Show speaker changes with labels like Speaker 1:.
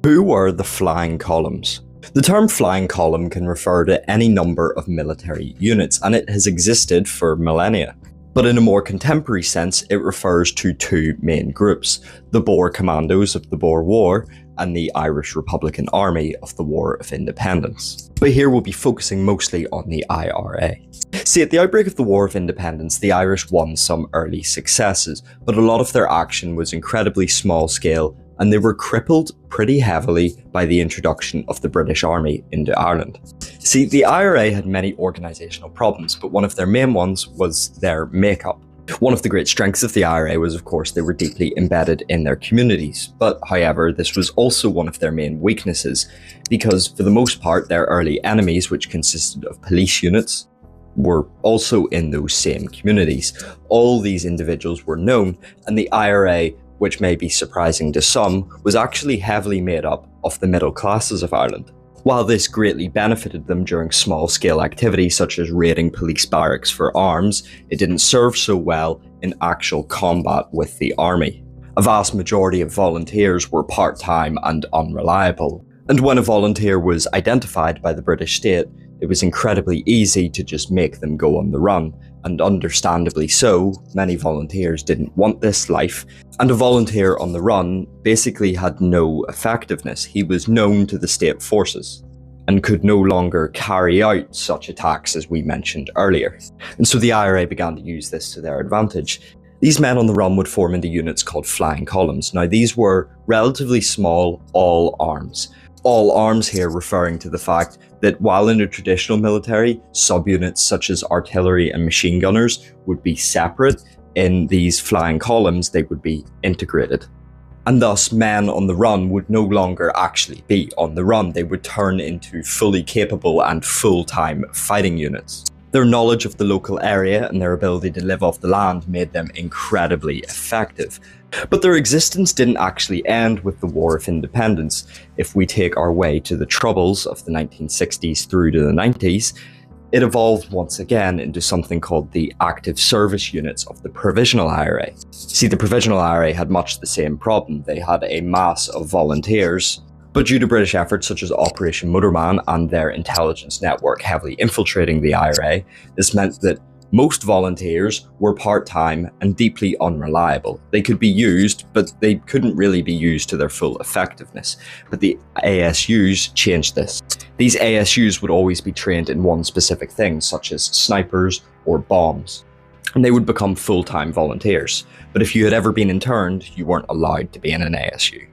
Speaker 1: Who were the flying columns? The term flying column can refer to any number of military units, and it has existed for millennia. But in a more contemporary sense, it refers to two main groups: the Boer commandos of the Boer War and the Irish Republican Army of the War of Independence. But here we'll be focusing mostly on the IRA. See, at the outbreak of the War of Independence, the Irish won some early successes, but a lot of their action was incredibly small scale, and they were crippled pretty heavily by the introduction of the British Army into Ireland. See, the IRA had many organisational problems, but one of their main ones was their makeup. One of the great strengths of the IRA was, of course, they were deeply embedded in their communities. But however, this was also one of their main weaknesses, because for the most part, their early enemies, which consisted of police units, were also in those same communities. All these individuals were known, and the IRA, which may be surprising to some, was actually heavily made up of the middle classes of Ireland. While this greatly benefited them during small-scale activities such as raiding police barracks for arms, it didn't serve so well in actual combat with the army. A vast majority of volunteers were part-time and unreliable, and when a volunteer was identified by the British state, it was incredibly easy to just make them go on the run, and understandably so, many volunteers didn't want this life, and a volunteer on the run basically had no effectiveness. He was known to the state forces and could no longer carry out such attacks as we mentioned earlier. And so the IRA began to use this to their advantage. These men on the run would form into units called flying columns. Now, these were relatively small all arms. All arms here referring to the fact that while in a traditional military, subunits such as artillery and machine gunners would be separate, in these flying columns they would be integrated. And thus men on the run would no longer actually be on the run, they would turn into fully capable and full-time fighting units. Their knowledge of the local area and their ability to live off the land made them incredibly effective. But their existence didn't actually end with the War of Independence. If we take our way to the Troubles of the 1960s through to the 90s, it evolved once again into something called the active service units of the Provisional IRA. See, the Provisional IRA had much the same problem. They had a mass of volunteers, but due to British efforts such as Operation Motorman and their intelligence network heavily infiltrating the IRA, this meant that most volunteers were part-time and deeply unreliable. They could be used, but they couldn't really be used to their full effectiveness. But the ASUs changed this. These ASUs would always be trained in one specific thing, such as snipers or bombs, and they would become full-time volunteers. But if you had ever been interned, you weren't allowed to be in an ASU.